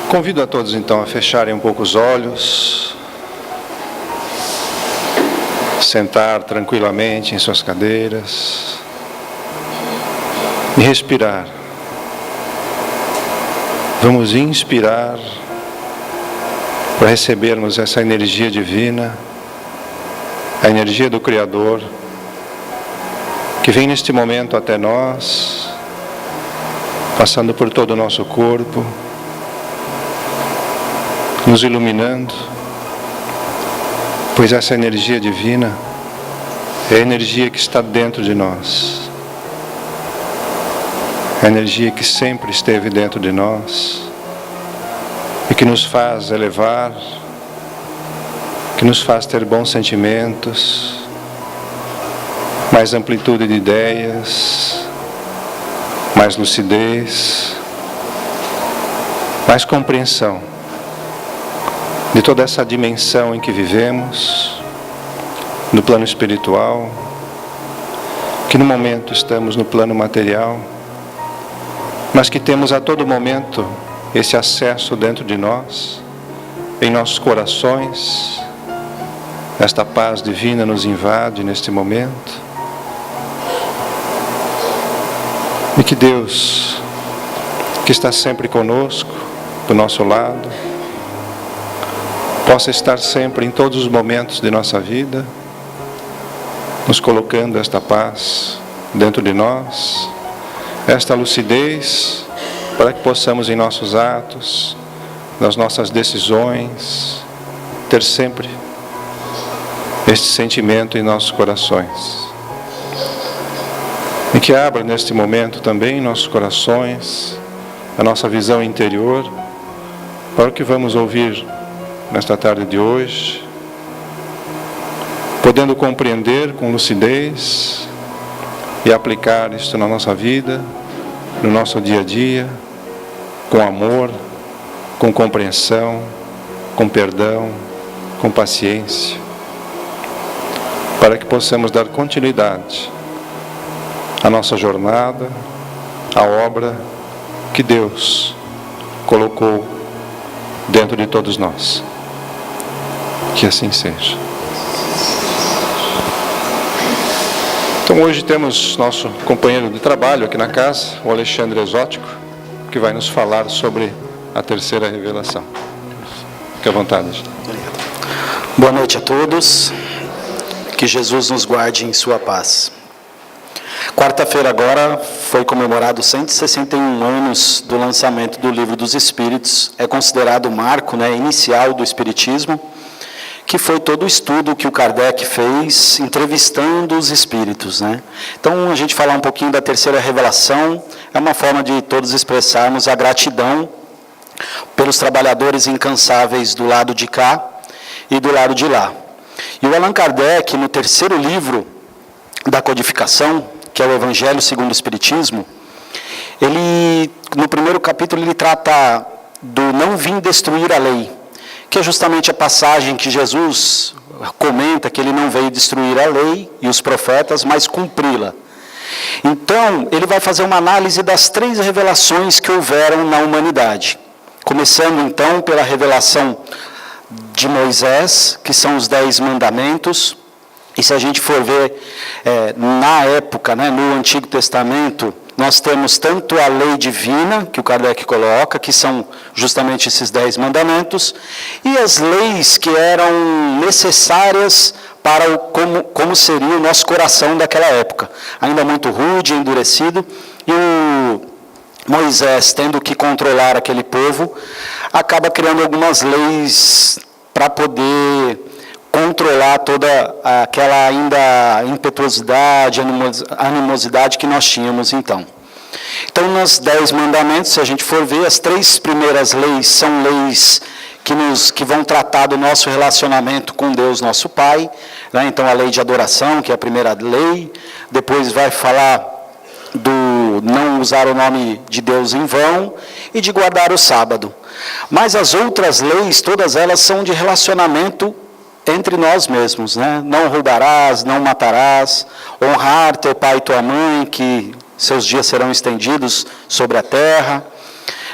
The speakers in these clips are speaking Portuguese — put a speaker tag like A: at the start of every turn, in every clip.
A: Convido a todos então a fecharem um pouco os olhos, sentar tranquilamente em suas cadeiras e respirar. Vamos inspirar para recebermos essa energia divina, a energia do Criador, que vem neste momento até nós, passando por todo o nosso corpo, nos iluminando, pois essa energia divina é a energia que está dentro de nós, é a energia que sempre esteve dentro de nós e que nos faz elevar, que nos faz ter bons sentimentos, mais amplitude de ideias, mais lucidez, mais compreensão de toda essa dimensão em que vivemos, no plano espiritual, que no momento estamos no plano material, mas que temos a todo momento esse acesso dentro de nós, em nossos corações. Esta paz divina nos invade neste momento. E que Deus, que está sempre conosco, do nosso lado, possa estar sempre em todos os momentos de nossa vida, nos colocando esta paz dentro de nós, esta lucidez, para que possamos em nossos atos, nas nossas decisões, ter sempre este sentimento em nossos corações. E que abra neste momento também em nossos corações a nossa visão interior para o que vamos ouvir nesta tarde de hoje, podendo compreender com lucidez e aplicar isto na nossa vida, no nosso dia a dia, com amor, com compreensão, com perdão, com paciência, para que possamos dar continuidade à nossa jornada, à obra que Deus colocou dentro de todos nós. Que assim seja. Então hoje temos nosso companheiro de trabalho aqui na casa, o Alexandre Exótico, que vai nos falar sobre a terceira revelação. Fique à vontade.
B: Boa noite a todos. Que Jesus nos guarde em sua paz. Quarta-feira agora foi comemorado 161 anos do lançamento do Livro dos Espíritos. É considerado o marco, inicial do Espiritismo, que foi todo o estudo que o Kardec fez entrevistando os espíritos. Então, a gente falar um pouquinho da terceira revelação é uma forma de todos expressarmos a gratidão pelos trabalhadores incansáveis do lado de cá e do lado de lá. E o Allan Kardec, no terceiro livro da codificação, que é o Evangelho segundo o Espiritismo, ele, no primeiro capítulo, ele trata do não vim destruir a lei, que é justamente a passagem que Jesus comenta que ele não veio destruir a lei e os profetas, mas cumpri-la. Então, ele vai fazer uma análise das 3 revelações que houveram na humanidade. Começando, então, pela revelação de Moisés, que são os 10 mandamentos. E se a gente for ver, na época, no Antigo Testamento, nós temos tanto a lei divina, que o Kardec coloca, que são justamente esses 10 mandamentos, e as leis que eram necessárias para como seria o nosso coração daquela época. Ainda muito rude, endurecido, e o Moisés, tendo que controlar aquele povo, acaba criando algumas leis para poder controlar toda aquela ainda impetuosidade, animosidade que nós tínhamos então. Então, nos 10 mandamentos, se a gente for ver, as 3 primeiras leis são leis que vão tratar do nosso relacionamento com Deus, nosso Pai. Então, a lei de adoração, que é a primeira lei. Depois vai falar do não usar o nome de Deus em vão e de guardar o sábado. Mas as outras leis, todas elas são de relacionamento entre nós mesmos, Não roubarás, não matarás, honrar teu pai e tua mãe, que seus dias serão estendidos sobre a terra,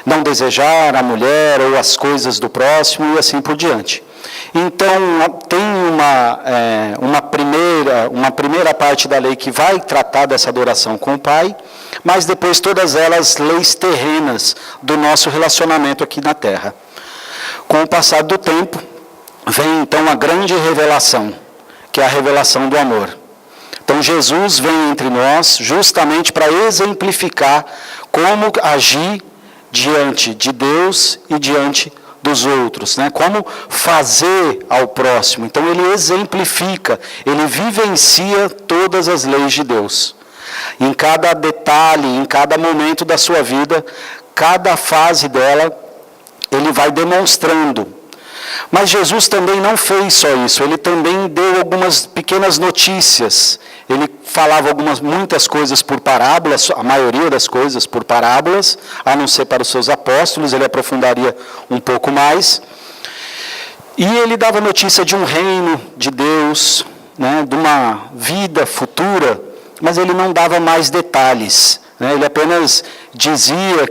B: não desejar a mulher ou as coisas do próximo e assim por diante. Então, tem uma primeira parte da lei que vai tratar dessa adoração com o Pai, mas depois todas elas leis terrenas do nosso relacionamento aqui na Terra. Com o passar do tempo, vem então a grande revelação, que é a revelação do amor. Então Jesus vem entre nós justamente para exemplificar como agir diante de Deus e diante dos outros, né? Como fazer ao próximo. Então ele exemplifica, ele vivencia todas as leis de Deus. Em cada detalhe, em cada momento da sua vida, cada fase dela, ele vai demonstrando. Mas Jesus também não fez só isso, ele também deu algumas pequenas notícias. Ele falava muitas coisas por parábolas, a maioria das coisas por parábolas, a não ser para os seus apóstolos, ele aprofundaria um pouco mais. E ele dava notícia de um reino de Deus, né, de uma vida futura, mas ele não dava mais detalhes, né? Ele apenas dizia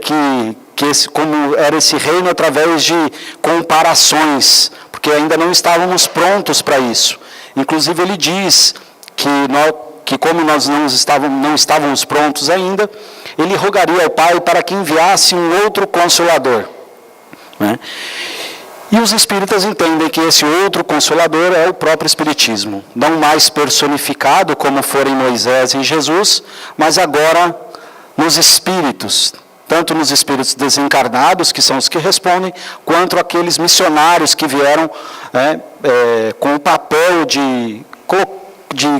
B: como era esse reino através de comparações, porque ainda não estávamos prontos para isso. Inclusive ele diz que como nós não estávamos prontos ainda, ele rogaria ao Pai para que enviasse um outro Consolador, né? E os espíritas entendem que esse outro Consolador é o próprio Espiritismo, não mais personificado como foram Moisés e Jesus, mas agora nos espíritos, tanto nos espíritos desencarnados, que são os que respondem, quanto aqueles missionários que vieram com o papel de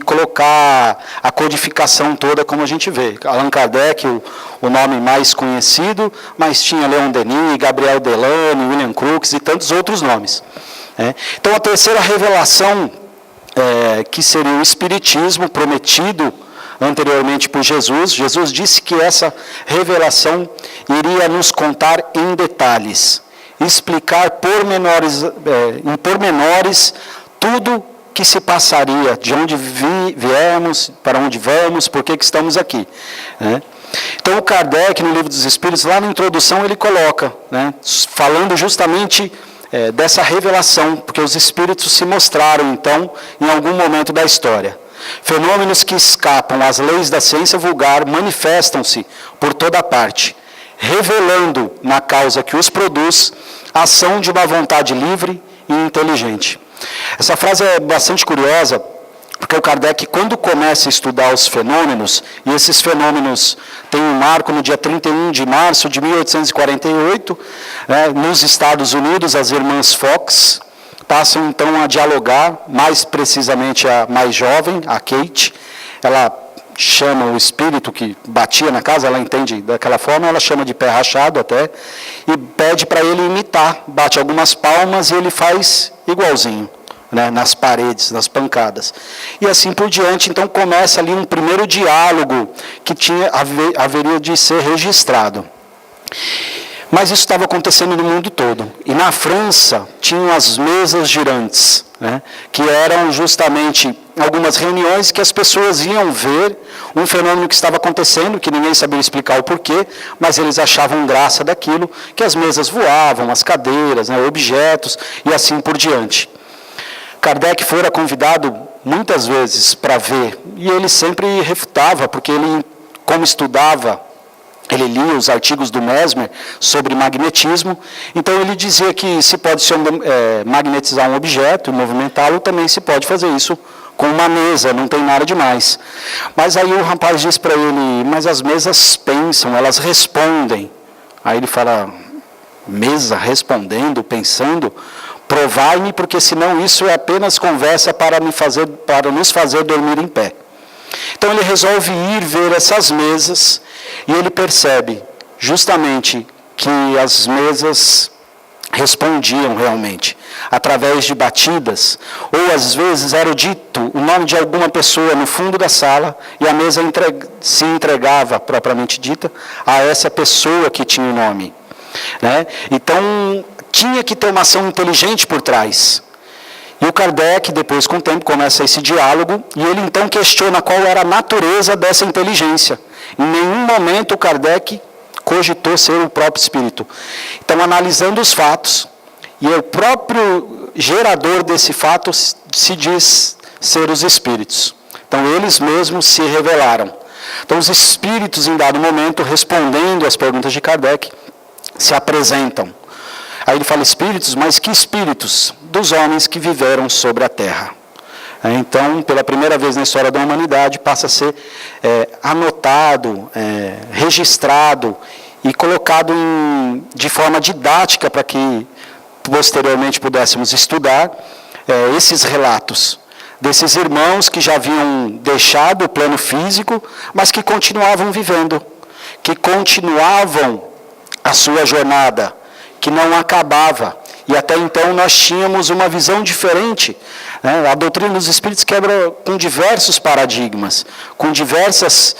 B: colocar a codificação toda como a gente vê. Allan Kardec, o nome mais conhecido, mas tinha Leon Denis, Gabriel Delane, William Crookes e tantos outros nomes. Então a terceira revelação, que seria o Espiritismo prometido anteriormente por Jesus, Jesus disse que essa revelação iria nos contar em detalhes, explicar em pormenores tudo que se passaria, de onde viemos, para onde vamos, por que estamos aqui, né? Então o Kardec, no Livro dos Espíritos, lá na introdução ele coloca, né, falando justamente dessa revelação, porque os espíritos se mostraram então em algum momento da história. Fenômenos que escapam às leis da ciência vulgar manifestam-se por toda parte, revelando na causa que os produz a ação de uma vontade livre e inteligente. Essa frase é bastante curiosa, porque o Kardec, quando começa a estudar os fenômenos, e esses fenômenos têm um marco no dia 31 de março de 1848, nos Estados Unidos, as irmãs Fox passam então a dialogar, mais precisamente a mais jovem, a Kate. Ela chama o espírito que batia na casa, ela entende daquela forma, ela chama de pé rachado até, e pede para ele imitar, bate algumas palmas e ele faz igualzinho, né, nas paredes, nas pancadas. E assim por diante, então começa ali um primeiro diálogo que haveria de ser registrado. Mas isso estava acontecendo no mundo todo. E na França tinham as mesas girantes, né, que eram justamente algumas reuniões que as pessoas iam ver um fenômeno que estava acontecendo, que ninguém sabia explicar o porquê, mas eles achavam graça daquilo, que as mesas voavam, as cadeiras, né, objetos e assim por diante. Kardec fora convidado muitas vezes para ver, e ele sempre refutava, porque ele, como estudava, ele lia os artigos do Mesmer sobre magnetismo, então ele dizia que se pode magnetizar um objeto e movimentá-lo, também se pode fazer isso com uma mesa, não tem nada demais. Mas aí o rapaz diz para ele, mas as mesas pensam, elas respondem. Aí ele fala, mesa respondendo, pensando? Provai-me, porque senão isso é apenas conversa para nos fazer dormir em pé. Então ele resolve ir ver essas mesas e ele percebe justamente que as mesas respondiam realmente, através de batidas, ou às vezes era dito o nome de alguma pessoa no fundo da sala e a mesa se entregava, propriamente dita, a essa pessoa que tinha o nome, né? Então tinha que ter uma ação inteligente por trás. E o Kardec, depois com o tempo, começa esse diálogo, e ele então questiona qual era a natureza dessa inteligência. Em nenhum momento o Kardec cogitou ser o próprio Espírito. Então, analisando os fatos, e o próprio gerador desse fato se diz ser os Espíritos. Então, eles mesmos se revelaram. Então, os Espíritos, em dado momento, respondendo às perguntas de Kardec, se apresentam. Aí ele fala Espíritos, mas que Espíritos? Dos homens que viveram sobre a Terra. Então, pela primeira vez na história da humanidade, passa a ser anotado, registrado e colocado de forma didática para que posteriormente pudéssemos estudar esses relatos desses irmãos que já haviam deixado o plano físico, mas que continuavam vivendo, que continuavam a sua jornada, que não acabava. E até então nós tínhamos uma visão diferente. A doutrina dos Espíritos quebra com diversos paradigmas, com diversas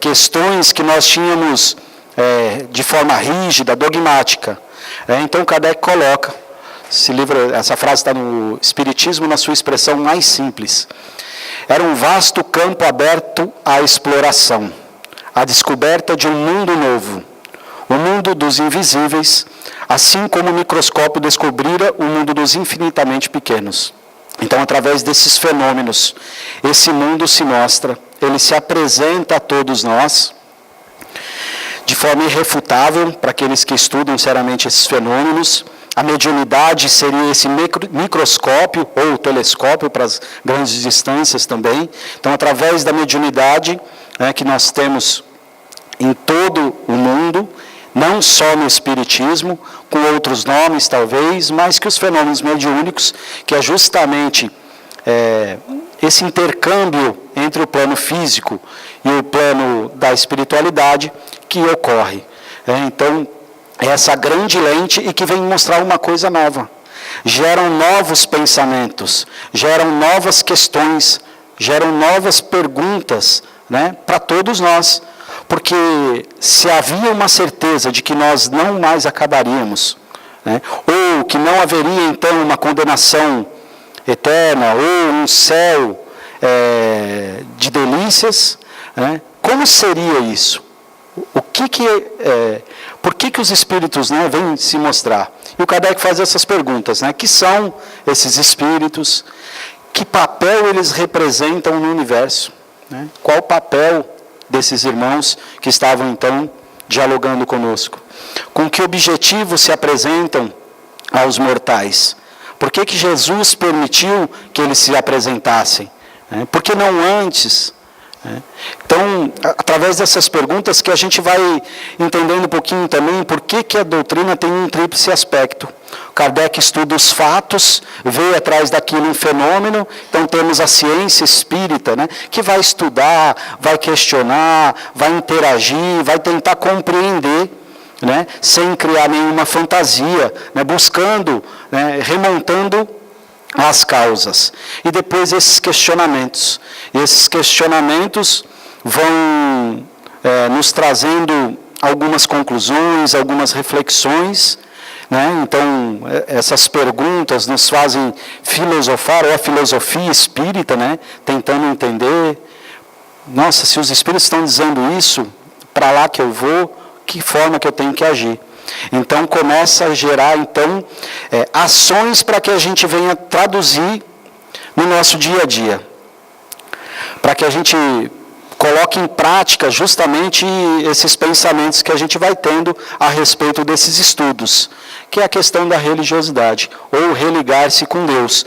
B: questões que nós tínhamos de forma rígida, dogmática. Então Kardec coloca, essa frase está no Espiritismo na sua expressão mais simples. Era um vasto campo aberto à exploração, à descoberta de um mundo novo, o mundo dos invisíveis, assim como o microscópio descobrira o mundo dos infinitamente pequenos. Então, através desses fenômenos, esse mundo se mostra, ele se apresenta a todos nós, de forma irrefutável, para aqueles que estudam seriamente esses fenômenos. A mediunidade seria esse microscópio, ou telescópio, para as grandes distâncias também. Então, através da mediunidade, que nós temos em todo o mundo, não só no Espiritismo, com outros nomes talvez, mas que os fenômenos mediúnicos, que é justamente esse intercâmbio entre o plano físico e o plano da espiritualidade que ocorre. Então, é essa grande lente e que vem mostrar uma coisa nova. Geram novos pensamentos, geram novas questões, geram novas perguntas, para todos nós. Porque se havia uma certeza de que nós não mais acabaríamos, ou que não haveria então uma condenação eterna, ou um céu de delícias, como seria isso? Por que os Espíritos vêm se mostrar? E o Kardec faz essas perguntas, que são esses Espíritos, que papel eles representam no universo, qual o papel desses irmãos que estavam então dialogando conosco. Com que objetivo se apresentam aos mortais? Por que Jesus permitiu que eles se apresentassem? Por que não antes? Então, através dessas perguntas que a gente vai entendendo um pouquinho também por que a doutrina tem um tríplice aspecto. Kardec estuda os fatos, vê atrás daquilo um fenômeno, então temos a ciência espírita, que vai estudar, vai questionar, vai interagir, vai tentar compreender, sem criar nenhuma fantasia, buscando, remontando as causas. E depois esses questionamentos. E esses questionamentos vão nos trazendo algumas conclusões, algumas reflexões. Então, essas perguntas nos fazem filosofar, ou a filosofia espírita, tentando entender. Nossa, se os espíritos estão dizendo isso, para lá que eu vou, que forma que eu tenho que agir? Então começa a gerar ações para que a gente venha traduzir no nosso dia a dia, para que a gente coloque em prática justamente esses pensamentos que a gente vai tendo a respeito desses estudos, que é a questão da religiosidade, ou religar-se com Deus.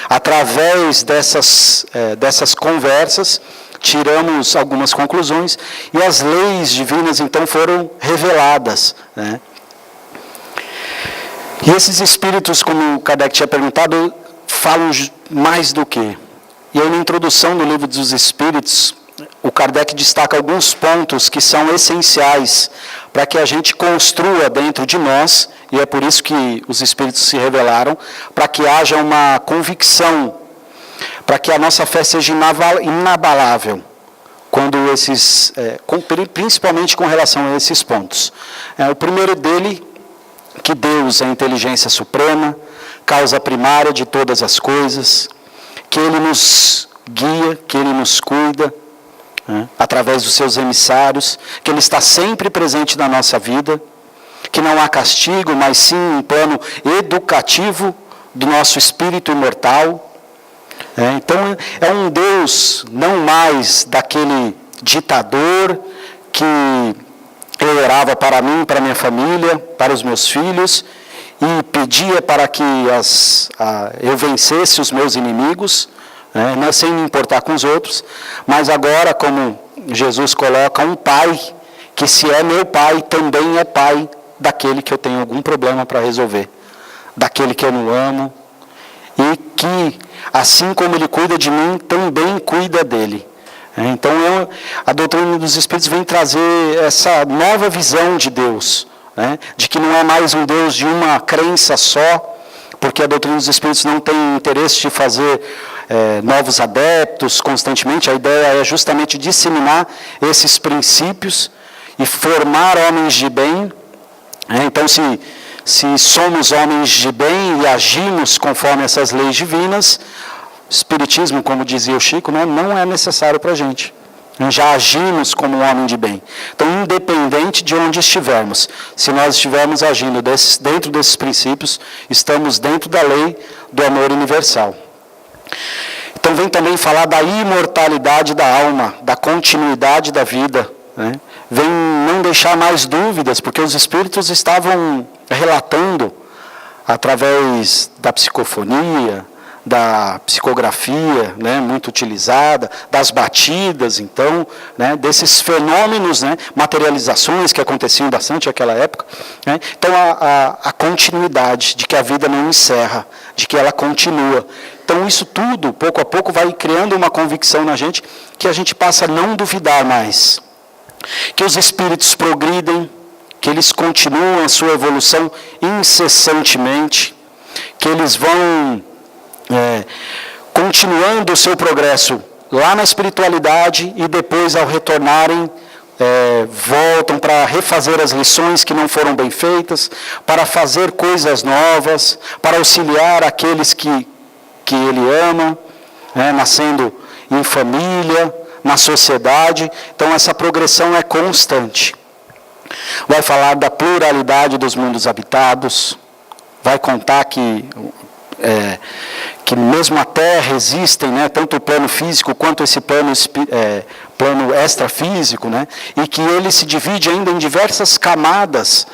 B: Através dessas conversas, tiramos algumas conclusões, e as leis divinas então foram reveladas. E esses espíritos, como o Kardec tinha perguntado, falam mais do que? E aí na introdução do Livro dos Espíritos, o Kardec destaca alguns pontos que são essenciais para que a gente construa dentro de nós, e é por isso que os Espíritos se revelaram, para que haja uma convicção, para que a nossa fé seja inabalável, principalmente com relação a esses pontos. O primeiro dele, que Deus é a inteligência suprema, causa primária de todas as coisas, que Ele nos guia, que Ele nos cuida, através dos seus emissários, que Ele está sempre presente na nossa vida, que não há castigo, mas sim um plano educativo do nosso espírito imortal. Então, é um Deus não mais daquele ditador que eu orava para mim, para minha família, para os meus filhos, e pedia para que eu vencesse os meus inimigos, sem me importar com os outros, mas agora, como Jesus coloca, um pai, que se é meu pai, também é pai daquele que eu tenho algum problema para resolver, daquele que eu não amo, e que, assim como Ele cuida de mim, também cuida dele. Então, a doutrina dos Espíritos vem trazer essa nova visão de Deus, de que não é mais um Deus de uma crença só, porque a doutrina dos Espíritos não tem interesse de fazer novos adeptos constantemente. A ideia é justamente disseminar esses princípios e formar homens de bem. Então, se somos homens de bem e agimos conforme essas leis divinas, o Espiritismo, como dizia o Chico, não é necessário para a gente. Já agimos como um homem de bem. Então, independente de onde estivermos, se nós estivermos agindo dentro desses princípios, estamos dentro da lei do amor universal. Então, vem também falar da imortalidade da alma, da continuidade da vida. Vem não deixar mais dúvidas, porque os Espíritos estavam relatando, através da psicofonia, da psicografia, muito utilizada, das batidas, então, desses fenômenos, materializações que aconteciam bastante naquela época. Então, a continuidade, de que a vida não encerra, de que ela continua. Então, isso tudo, pouco a pouco, vai criando uma convicção na gente, que a gente passa a não duvidar mais. Que os espíritos progridem, que eles continuam a sua evolução incessantemente, que eles vão continuando o seu progresso lá na espiritualidade e depois, ao retornarem, voltam para refazer as lições que não foram bem feitas, para fazer coisas novas, para auxiliar aqueles que ele ama, nascendo em família, na sociedade. Então, essa progressão é constante. Vai falar da pluralidade dos mundos habitados, vai contar que mesmo a Terra existem, tanto o plano físico quanto esse plano extrafísico, e que ele se divide ainda em diversas camadas,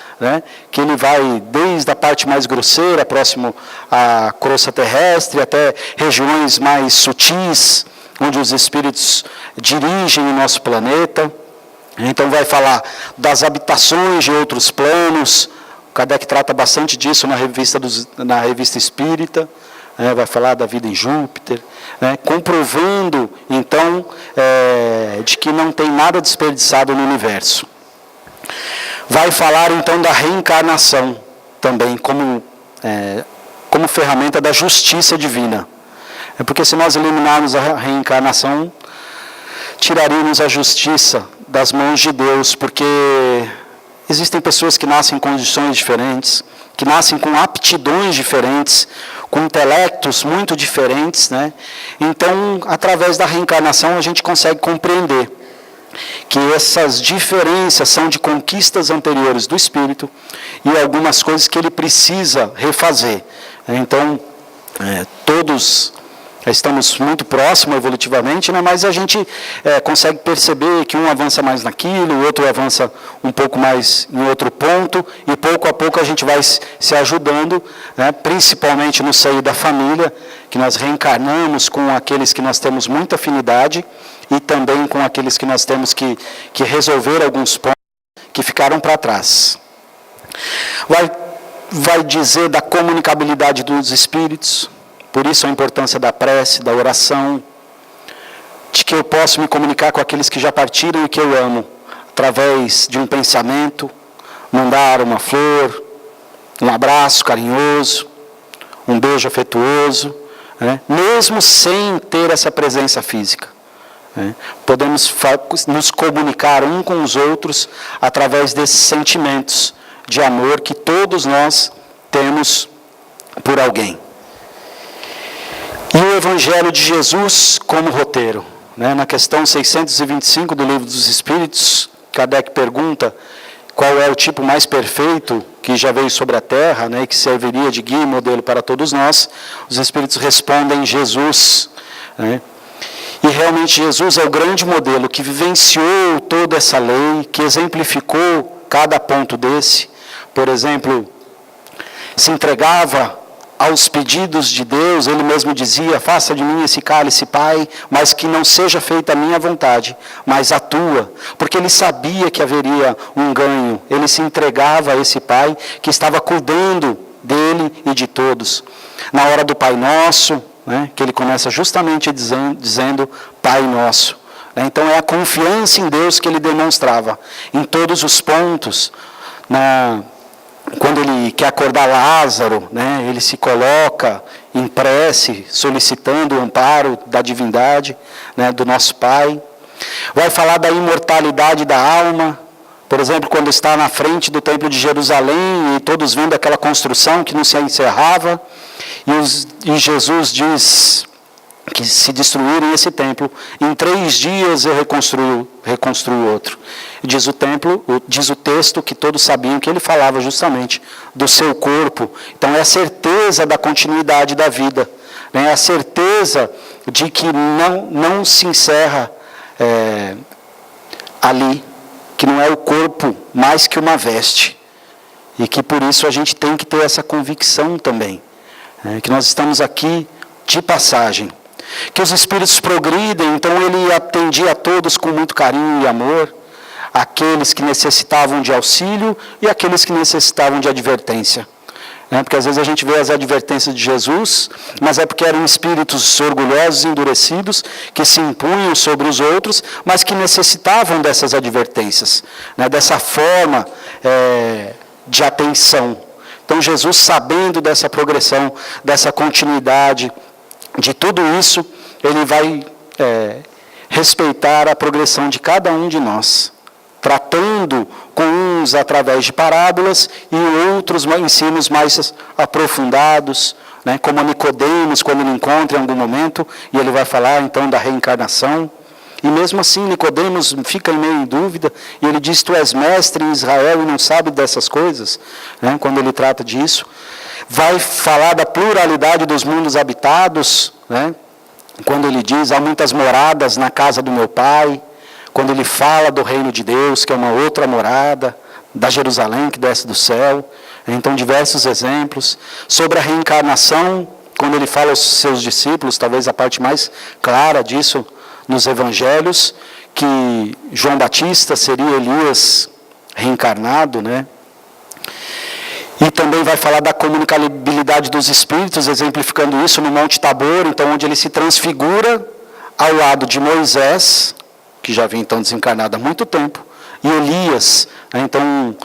B: que ele vai desde a parte mais grosseira, próximo à crosta terrestre, até regiões mais sutis, onde os espíritos dirigem o nosso planeta. Então vai falar das habitações de outros planos. Kardec trata bastante disso na revista Espírita. Vai falar da vida em Júpiter, comprovando, então, de que não tem nada desperdiçado no universo. Vai falar, então, da reencarnação, também, como ferramenta da justiça divina. Porque se nós eliminarmos a reencarnação, tiraríamos a justiça das mãos de Deus, porque existem pessoas que nascem em condições diferentes, que nascem com aptidões diferentes, com intelectos muito diferentes, Então, através da reencarnação, a gente consegue compreender que essas diferenças são de conquistas anteriores do espírito e algumas coisas que ele precisa refazer. Então, todos estamos muito próximos evolutivamente, mas a gente consegue perceber que um avança mais naquilo, o outro avança um pouco mais em outro ponto, e pouco a pouco a gente vai se ajudando, principalmente no seio da família, que nós reencarnamos com aqueles que nós temos muita afinidade, e também com aqueles que nós temos que resolver alguns pontos que ficaram para trás. Vai dizer da comunicabilidade dos espíritos. Por isso a importância da prece, da oração, de que eu posso me comunicar com aqueles que já partiram e que eu amo, através de um pensamento, mandar uma flor, um abraço carinhoso, um beijo afetuoso, mesmo sem ter essa presença física. Podemos nos comunicar uns com os outros através desses sentimentos de amor que todos nós temos por alguém. E o Evangelho de Jesus como roteiro. né, na questão 625 do Livro dos Espíritos, Kardec pergunta qual é o tipo mais perfeito que já veio sobre a Terra, né, que serviria de guia e modelo para todos nós. Os Espíritos respondem Jesus, né? E realmente Jesus é o grande modelo que vivenciou toda essa lei, que exemplificou cada ponto desse. Por exemplo, se entregava aos pedidos de Deus, ele mesmo dizia: faça de mim esse cálice, Pai, mas que não seja feita a minha vontade, mas a tua. Porque ele sabia que haveria um ganho, ele se entregava a esse Pai que estava cuidando dele e de todos. Na hora do Pai Nosso, né, que ele começa justamente dizendo Pai Nosso. Então é a confiança em Deus que ele demonstrava em todos os pontos. Quando ele quer acordar Lázaro, né, ele se coloca em prece, solicitando o amparo da divindade, né, do nosso Pai. Vai falar da imortalidade da alma. Por exemplo, quando está na frente do Templo de Jerusalém e todos vendo aquela construção que não se encerrava, e Jesus diz que se destruírem esse templo, em 3 dias eu reconstruo outro. Diz o texto que todos sabiam que ele falava justamente do seu corpo. Então é a certeza da continuidade da vida, né? É a certeza de que não se encerra ali, que não é o corpo mais que uma veste, e que por isso a gente tem que ter essa convicção também, que nós estamos aqui de passagem. Que os Espíritos progridem, então ele atendia a todos com muito carinho e amor, aqueles que necessitavam de auxílio e aqueles que necessitavam de advertência. Porque às vezes a gente vê as advertências de Jesus, mas é porque eram espíritos orgulhosos e endurecidos, que se impunham sobre os outros, mas que necessitavam dessas advertências, dessa forma de atenção. Então Jesus, sabendo dessa progressão, dessa continuidade, de tudo isso, ele vai respeitar a progressão de cada um de nós, tratando com uns através de parábolas e outros ensinos mais aprofundados, né, como Nicodemos, quando ele encontra em algum momento, e ele vai falar então da reencarnação. E mesmo assim, Nicodemos fica meio em dúvida, e ele diz: tu és mestre em Israel e não sabe dessas coisas, né, quando ele trata disso. Vai falar da pluralidade dos mundos habitados, né, quando ele diz: há muitas moradas na casa do meu Pai. Quando ele fala do reino de Deus, que é uma outra morada, da Jerusalém que desce do céu. Então, diversos exemplos. Sobre a reencarnação, quando ele fala aos seus discípulos, talvez a parte mais clara disso nos evangelhos, que João Batista seria Elias reencarnado, né? E também vai falar da comunicabilidade dos espíritos, exemplificando isso no Monte Tabor, então, onde ele se transfigura ao lado de Moisés, que já vinha então desencarnado há muito tempo, e Elias. Então,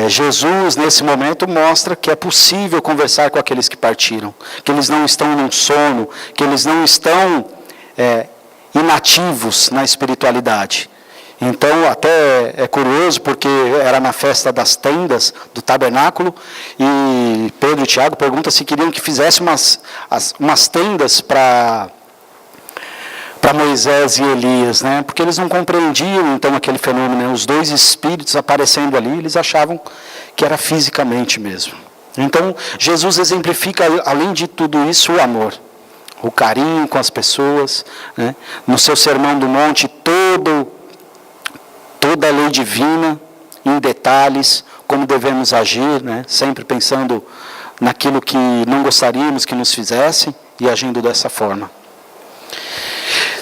B: Jesus, nesse momento, mostra que é possível conversar com aqueles que partiram, que eles não estão num sono, que eles não estão inativos na espiritualidade. Então, até é curioso, porque era na festa das tendas, do tabernáculo, e Pedro e Tiago perguntam se queriam que fizesse umas tendas para Moisés e Elias, né? Porque eles não compreendiam então aquele fenômeno, né? Os dois espíritos aparecendo ali, eles achavam que era fisicamente mesmo. Então, Jesus exemplifica, além de tudo isso, o amor, o carinho com as pessoas, né? No seu Sermão do Monte, toda a lei divina, em detalhes, como devemos agir, né? Sempre pensando naquilo que não gostaríamos que nos fizessem e agindo dessa forma.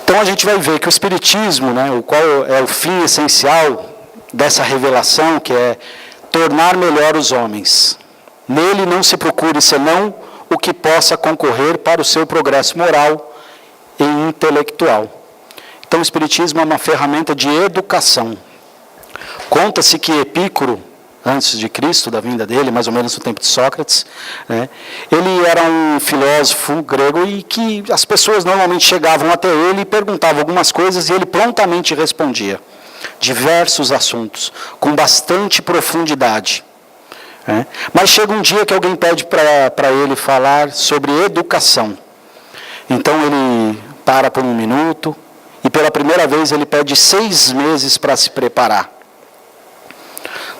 B: Então a gente vai ver que o Espiritismo, né, o qual é o fim essencial dessa revelação, que é tornar melhor os homens. Nele não se procure senão o que possa concorrer para o seu progresso moral e intelectual. Então o Espiritismo é uma ferramenta de educação. Conta-se que Epícoro, antes de Cristo, da vinda dele, mais ou menos no tempo de Sócrates, né, ele era um filósofo grego e que as pessoas normalmente chegavam até ele e perguntavam algumas coisas e ele prontamente respondia. Diversos assuntos, com bastante profundidade. Né. Mas chega um dia que alguém pede para ele falar sobre educação. Então ele para por um minuto e pela primeira vez ele pede 6 meses para se preparar.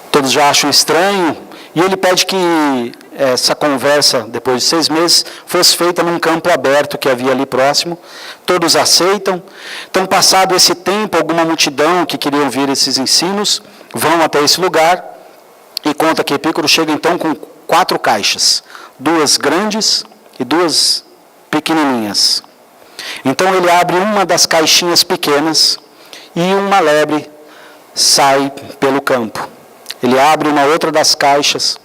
B: Todos já acham estranho, e ele pede que essa conversa, depois de 6 meses, fosse feita num campo aberto que havia ali próximo. Todos aceitam. Então, passado esse tempo, alguma multidão que queria ouvir esses ensinos, vão até esse lugar, e conta que Epícoro chega então com 4 caixas, 2 grandes e 2 pequenininhas. Então ele abre uma das caixinhas pequenas e uma lebre sai pelo campo. Ele abre uma outra das caixas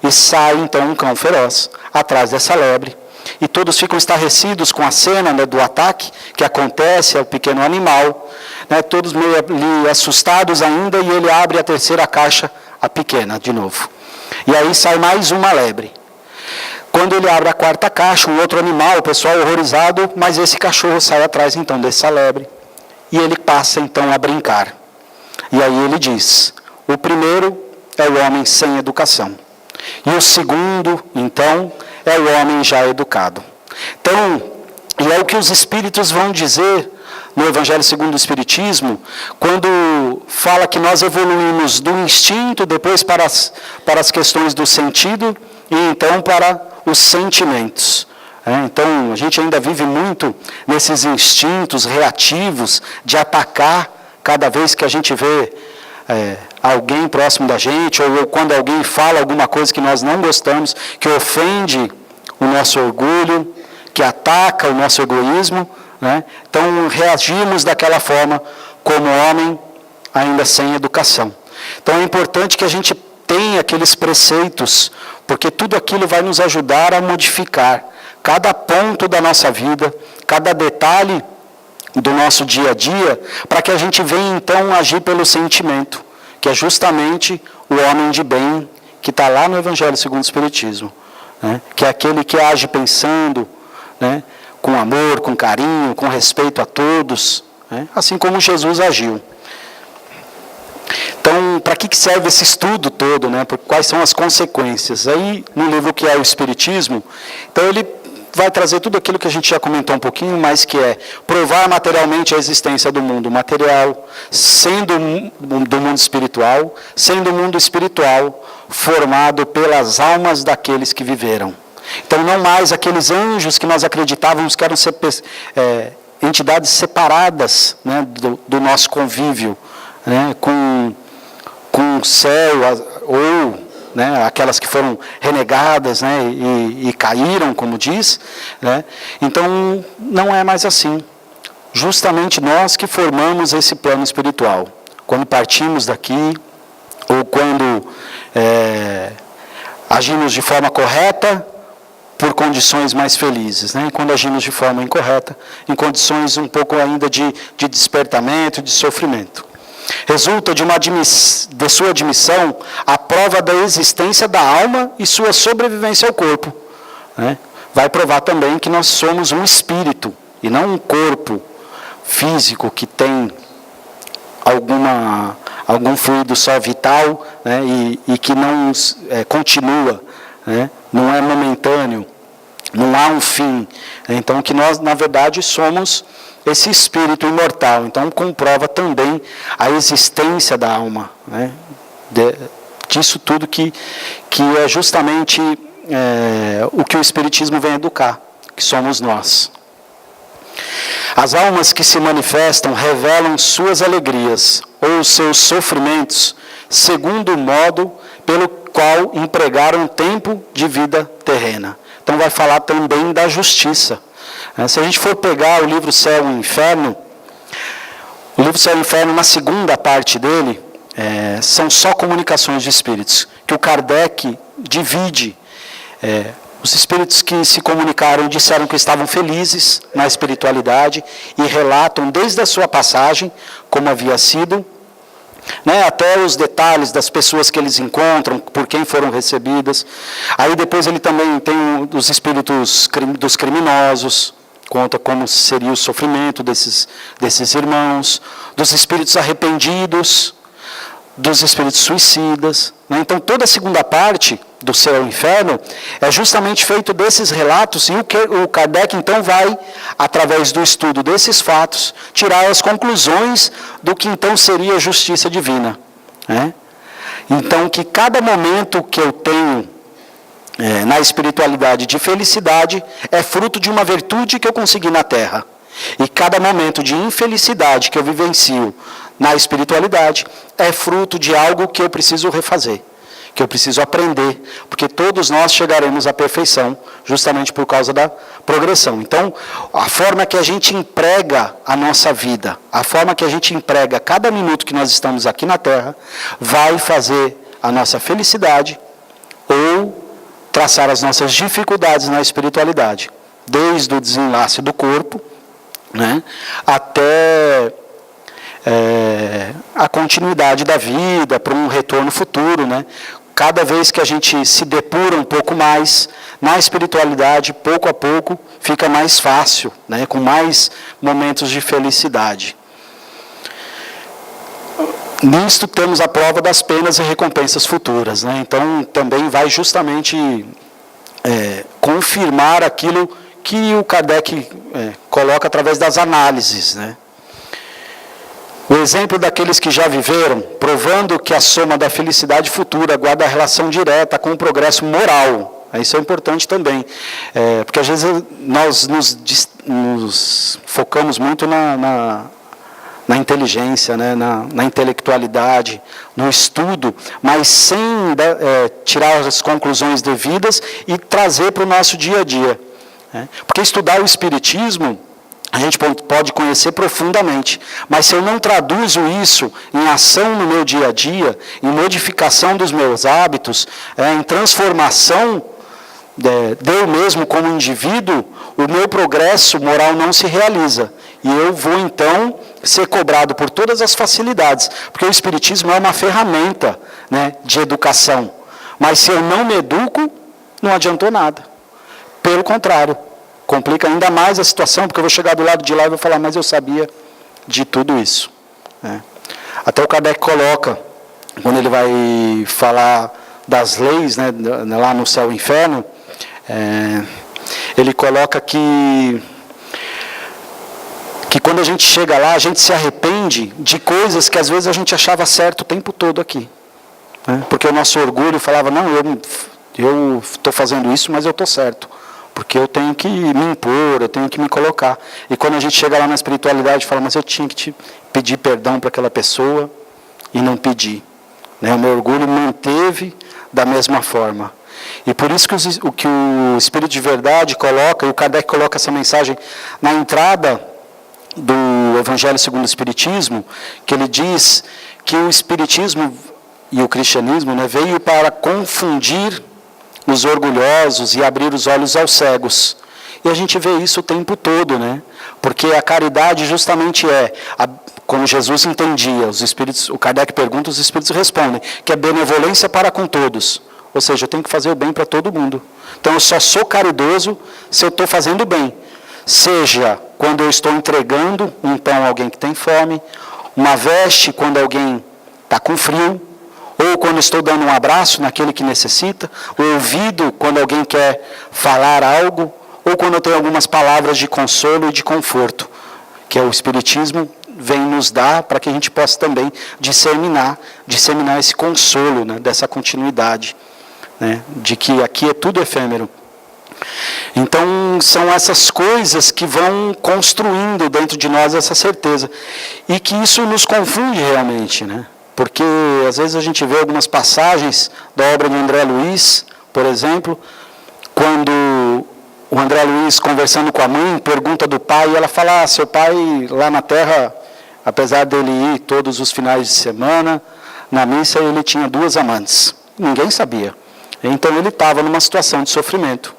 B: e sai então um cão feroz atrás dessa lebre. E todos ficam estarrecidos com a cena, né, do ataque que acontece ao pequeno animal, né, todos meio ali assustados ainda, e ele abre a terceira caixa, a pequena, de novo. E aí sai mais uma lebre. Quando ele abre a 4ª caixa, um outro animal, o pessoal horrorizado, mas esse cachorro sai atrás então dessa lebre. E ele passa então a brincar. E aí ele diz: o primeiro é o homem sem educação. E o segundo, então, é o homem já educado. Então, e é o que os espíritos vão dizer no Evangelho segundo o Espiritismo, quando fala que nós evoluímos do instinto, depois para as questões do sentido, e então para os sentimentos. Então, a gente ainda vive muito nesses instintos reativos de atacar cada vez que a gente vê alguém próximo da gente, ou quando alguém fala alguma coisa que nós não gostamos, que ofende o nosso orgulho, que ataca o nosso egoísmo, né? Então, reagimos daquela forma como homem ainda sem educação. Então, é importante que a gente tenha aqueles preceitos, porque tudo aquilo vai nos ajudar a modificar cada ponto da nossa vida, cada detalhe do nosso dia a dia, para que a gente venha então agir pelo sentimento, que é justamente o homem de bem que está lá no Evangelho segundo o Espiritismo, né? Que é aquele que age pensando, né, com amor, com carinho, com respeito a todos, né? Assim como Jesus agiu. Então, para que serve esse estudo todo, né? Quais são as consequências? Aí, no livro que é o Espiritismo, então ele vai trazer tudo aquilo que a gente já comentou um pouquinho, mas que é provar materialmente a existência do mundo material, sendo do mundo espiritual, sendo o mundo espiritual formado pelas almas daqueles que viveram. Então, não mais aqueles anjos que nós acreditávamos que eram entidades separadas, né, do nosso convívio, né, com o céu, ou, né, aquelas que foram renegadas, né, e caíram, como diz, né. Então, não é mais assim. Justamente nós que formamos esse plano espiritual. Quando partimos daqui, ou quando agimos de forma correta, por condições mais felizes, né? E quando agimos de forma incorreta, em condições um pouco ainda de despertamento, de sofrimento. Resulta de sua admissão a prova da existência da alma e sua sobrevivência ao corpo, né? Vai provar também que nós somos um espírito, e não um corpo físico que tem algum fluido só vital, né? E que não continua, né? Não é momentâneo, não há um fim. Então, que nós, na verdade, somos esse espírito imortal. Então, comprova também a existência da alma, né? Disso tudo que é justamente o que o Espiritismo vem educar, que somos nós. As almas que se manifestam revelam suas alegrias ou seus sofrimentos segundo o modo pelo qual empregaram tempo de vida terrena. Então vai falar também da justiça. Se a gente for pegar o livro Céu e Inferno, o livro Céu e Inferno, na segunda parte dele, são só comunicações de espíritos, que o Kardec divide. Os espíritos que se comunicaram disseram que estavam felizes na espiritualidade e relatam desde a sua passagem como havia sido, né, até os detalhes das pessoas que eles encontram, por quem foram recebidas. Aí depois ele também tem os espíritos dos criminosos, conta como seria o sofrimento desses irmãos, dos espíritos arrependidos, dos espíritos suicidas, né? Então toda a segunda parte do céu e inferno, é justamente feito desses relatos, e o Kardec então vai, através do estudo desses fatos, tirar as conclusões do que então seria a justiça divina. Né? Então, que cada momento que eu tenho na espiritualidade de felicidade é fruto de uma virtude que eu consegui na Terra. E cada momento de infelicidade que eu vivencio na espiritualidade é fruto de algo que eu preciso refazer, que eu preciso aprender, porque todos nós chegaremos à perfeição justamente por causa da progressão. Então, a forma que a gente emprega a nossa vida, a forma que a gente emprega cada minuto que nós estamos aqui na Terra, vai fazer a nossa felicidade ou traçar as nossas dificuldades na espiritualidade, desde o desenlace do corpo, né, até a continuidade da vida, para um retorno futuro, né? Cada vez que a gente se depura um pouco mais na espiritualidade, pouco a pouco, fica mais fácil, né? Com mais momentos de felicidade. Nisto temos a prova das penas e recompensas futuras, né? Então também vai justamente confirmar aquilo que o Kardec coloca através das análises, né? O exemplo daqueles que já viveram, provando que a soma da felicidade futura guarda relação direta com o progresso moral. Isso é importante também, porque às vezes nós nos focamos muito na inteligência, né? na intelectualidade, no estudo, mas sem tirar as conclusões devidas e trazer para o nosso dia a dia. Porque estudar o Espiritismo, a gente pode conhecer profundamente, mas se eu não traduzo isso em ação no meu dia a dia, em modificação dos meus hábitos, em transformação de eu mesmo como indivíduo, o meu progresso moral não se realiza. E eu vou então ser cobrado por todas as facilidades, porque o Espiritismo é uma ferramenta, né, de educação. Mas se eu não me educo, não adiantou nada. Pelo contrário, complica ainda mais a situação, porque eu vou chegar do lado de lá e vou falar, mas eu sabia de tudo isso. Até o Kardec coloca, quando ele vai falar das leis, né, lá no céu e inferno, ele coloca que quando a gente chega lá, a gente se arrepende de coisas que às vezes a gente achava certo o tempo todo aqui. Porque o nosso orgulho falava, não, eu estou fazendo isso, mas eu estou certo. Porque eu tenho que me impor, eu tenho que me colocar. E quando a gente chega lá na espiritualidade, fala, mas eu tinha que te pedir perdão para aquela pessoa e não pedi. O meu orgulho manteve da mesma forma. E por isso que o Espírito de Verdade coloca, e o Kardec coloca essa mensagem na entrada do Evangelho segundo o Espiritismo, que ele diz que o Espiritismo e o cristianismo, né, veio para confundir os orgulhosos e abrir os olhos aos cegos. E a gente vê isso o tempo todo, né? Porque a caridade justamente como Jesus entendia, o Kardec pergunta, os espíritos respondem, que é benevolência para com todos. Ou seja, eu tenho que fazer o bem para todo mundo. Então eu só sou caridoso se eu estou fazendo o bem. Seja quando eu estou entregando um pão a alguém que tem fome, uma veste quando alguém está com frio, ou quando estou dando um abraço naquele que necessita, o ouvido quando alguém quer falar algo, ou quando eu tenho algumas palavras de consolo e de conforto, que o Espiritismo vem nos dar para que a gente possa também disseminar esse consolo, né, dessa continuidade, né, de que aqui é tudo efêmero. Então, são essas coisas que vão construindo dentro de nós essa certeza, e que isso nos confunde realmente, né? Porque às vezes a gente vê algumas passagens da obra de André Luiz, por exemplo, quando o André Luiz, conversando com a mãe, pergunta do pai, e ela fala, seu pai lá na terra, apesar dele ir todos os finais de semana, na missa ele tinha 2 amantes. Ninguém sabia. Então ele estava numa situação de sofrimento.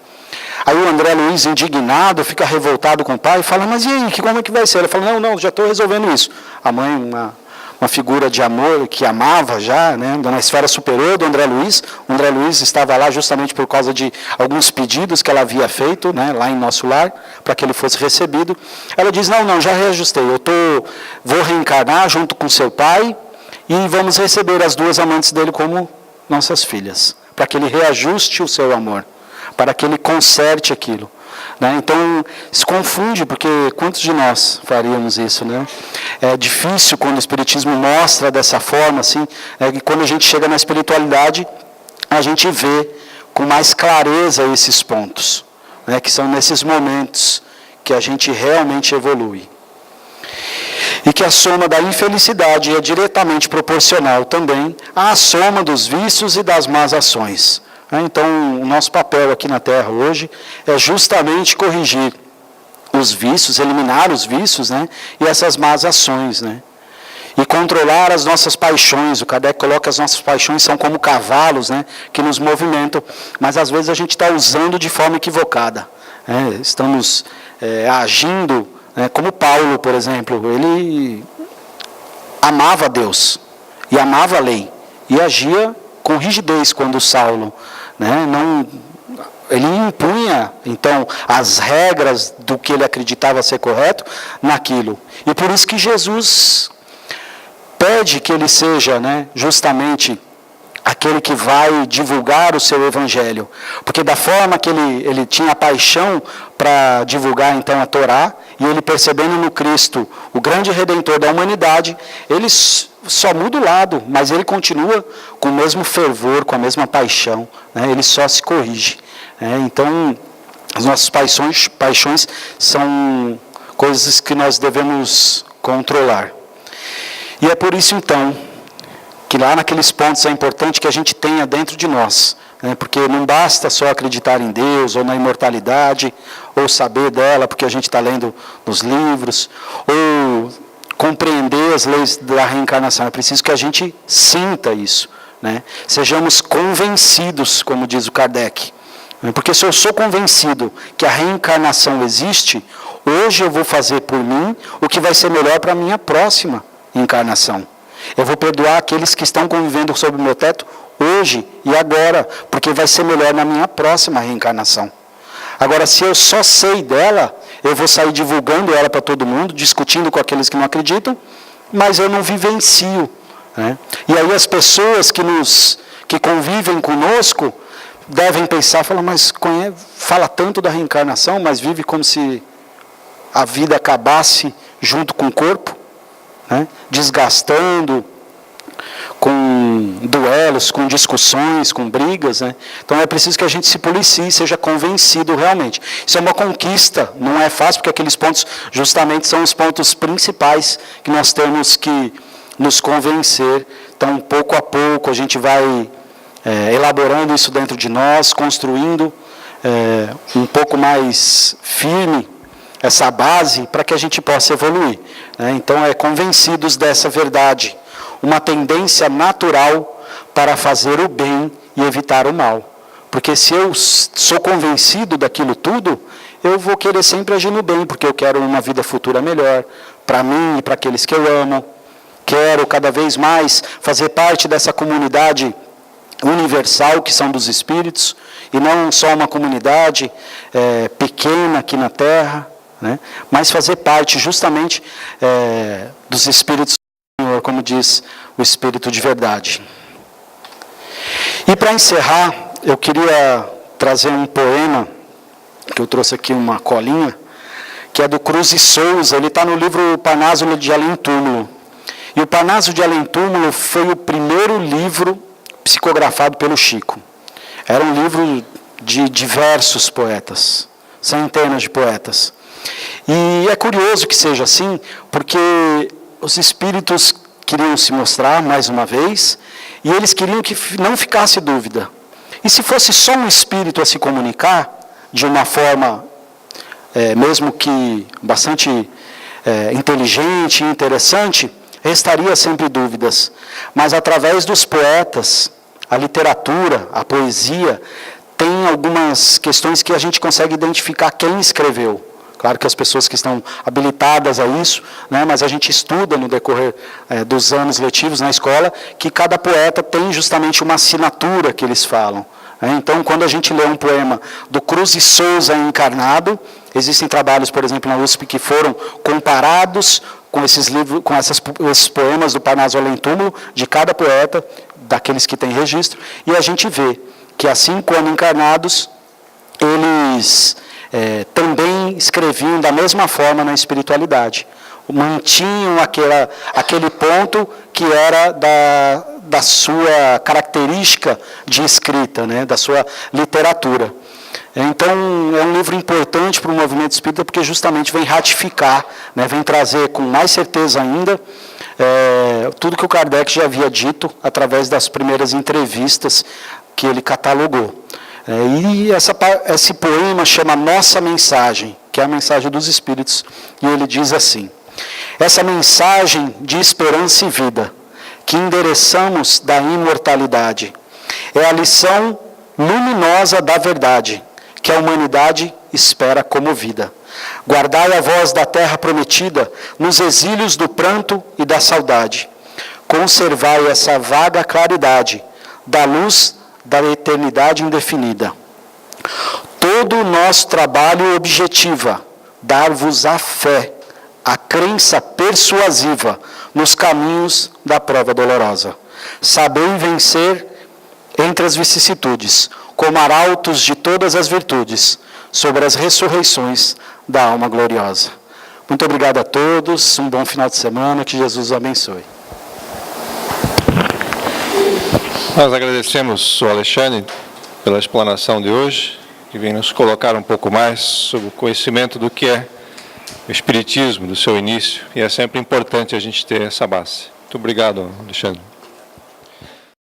B: Aí o André Luiz, indignado, fica revoltado com o pai e fala, mas e aí, como é que vai ser? Ele fala, não, já estou resolvendo isso. A mãe, uma figura de amor que amava já, né, na esfera superior do André Luiz. O André Luiz estava lá justamente por causa de alguns pedidos que ela havia feito, né, lá em nosso lar, para que ele fosse recebido. Ela diz, não, já reajustei, vou reencarnar junto com seu pai e vamos receber as 2 amantes dele como nossas filhas, para que Ele reajuste o seu amor, para que Ele conserte aquilo. Né? Então, se confunde, porque quantos de nós faríamos isso? Né? É difícil quando o Espiritismo mostra dessa forma, assim, e quando a gente chega na espiritualidade, a gente vê com mais clareza esses pontos, né? Que são nesses momentos que a gente realmente evolui. E que a soma da infelicidade é diretamente proporcional também à soma dos vícios e das más ações. Então, o nosso papel aqui na Terra hoje é justamente corrigir os vícios, eliminar os vícios, né? E essas más ações, né? E controlar as nossas paixões. O Kardec coloca que as nossas paixões são como cavalos, né? Que nos movimentam, mas às vezes a gente está usando de forma equivocada. Né? Estamos agindo, como Paulo, por exemplo, ele amava Deus e amava a lei e agia com rigidez quando Saulo, né, ele impunha, então, as regras do que ele acreditava ser correto naquilo. E por isso que Jesus pede que ele seja, né, justamente aquele que vai divulgar o seu evangelho. Porque da forma que ele tinha paixão para divulgar, então, a Torá, e ele percebendo no Cristo o grande Redentor da humanidade, ele só muda o lado, mas ele continua com o mesmo fervor, com a mesma paixão, né? Ele só se corrige. Então, as nossas paixões são coisas que nós devemos controlar. E é por isso, então, que lá naqueles pontos é importante que a gente tenha dentro de nós, né? Porque não basta só acreditar em Deus, ou na imortalidade, ou saber dela, porque a gente está lendo nos livros, ou compreender as leis da reencarnação. É preciso que a gente sinta isso, né? Sejamos convencidos, como diz o Kardec. Porque se eu sou convencido que a reencarnação existe, hoje eu vou fazer por mim o que vai ser melhor para a minha próxima encarnação. Eu vou perdoar aqueles que estão convivendo sob o meu teto hoje e agora, porque vai ser melhor na minha próxima reencarnação. Agora, se eu só sei dela, eu vou sair divulgando ela para todo mundo, discutindo com aqueles que não acreditam, mas eu não vivencio. Né? E aí as pessoas que convivem conosco devem pensar, falar, mas fala tanto da reencarnação, mas vive como se a vida acabasse junto com o corpo, né? Desgastando, com duelos, com discussões, com brigas, né? Então é preciso que a gente se policie e seja convencido realmente. Isso é uma conquista, não é fácil, porque aqueles pontos justamente são os pontos principais que nós temos que nos convencer. Então, pouco a pouco, a gente vai elaborando isso dentro de nós, construindo um pouco mais firme essa base para que a gente possa evoluir. Né? Então, convencidos dessa verdade, uma tendência natural para fazer o bem e evitar o mal. Porque se eu sou convencido daquilo tudo, eu vou querer sempre agir no bem, porque eu quero uma vida futura melhor, para mim e para aqueles que eu amo. Quero cada vez mais fazer parte dessa comunidade universal que são dos espíritos, e não só uma comunidade pequena aqui na Terra, né? Mas fazer parte justamente dos espíritos do Senhor, como diz o Espírito de verdade. E para encerrar, eu queria trazer um poema, que eu trouxe aqui uma colinha, que é do Cruz e Souza. Ele está no livro Parnaso de Além Túmulo. E o Parnaso de Além Túmulo foi o primeiro livro psicografado pelo Chico. Era um livro de diversos poetas, centenas de poetas. E é curioso que seja assim, porque os espíritos queriam se mostrar mais uma vez, e eles queriam que não ficasse dúvida. E se fosse só um espírito a se comunicar, de uma forma, mesmo que bastante inteligente e interessante, restaria sempre dúvidas. Mas através dos poetas, a literatura, a poesia, tem algumas questões que a gente consegue identificar quem escreveu. Claro que as pessoas que estão habilitadas a isso, né, mas a gente estuda no decorrer dos anos letivos na escola, que cada poeta tem justamente uma assinatura que eles falam. Então, quando a gente lê um poema do Cruz e Souza encarnado, existem trabalhos, por exemplo, na USP, que foram comparados com esses livros, com esses poemas do Parnaso Além Túmulo, de cada poeta, daqueles que têm registro, e a gente vê que assim quando encarnados, eles também escreviam da mesma forma na espiritualidade. Mantinham aquele ponto que era da sua característica de escrita, né, da sua literatura. Então, é um livro importante para o movimento espírita, porque justamente vem ratificar, né, vem trazer com mais certeza ainda tudo que o Kardec já havia dito através das primeiras entrevistas que ele catalogou. E esse poema chama Nossa Mensagem, que é a mensagem dos Espíritos, e ele diz assim: essa mensagem de esperança e vida, que endereçamos da imortalidade, é a lição luminosa da verdade, que a humanidade espera comovida. Guardai a voz da terra prometida, nos exílios do pranto e da saudade. Conservai essa vaga claridade, da luz da eternidade indefinida. Todo o nosso trabalho objetiva, dar-vos a fé, a crença persuasiva nos caminhos da prova dolorosa. Sabei vencer entre as vicissitudes, como arautos de todas as virtudes, sobre as ressurreições da alma gloriosa. Muito obrigado a todos, um bom final de semana, que Jesus os abençoe.
A: Nós agradecemos o Alexandre pela explanação de hoje, que vem nos colocar um pouco mais sobre o conhecimento do que é o Espiritismo, do seu início, e é sempre importante a gente ter essa base. Muito obrigado, Alexandre.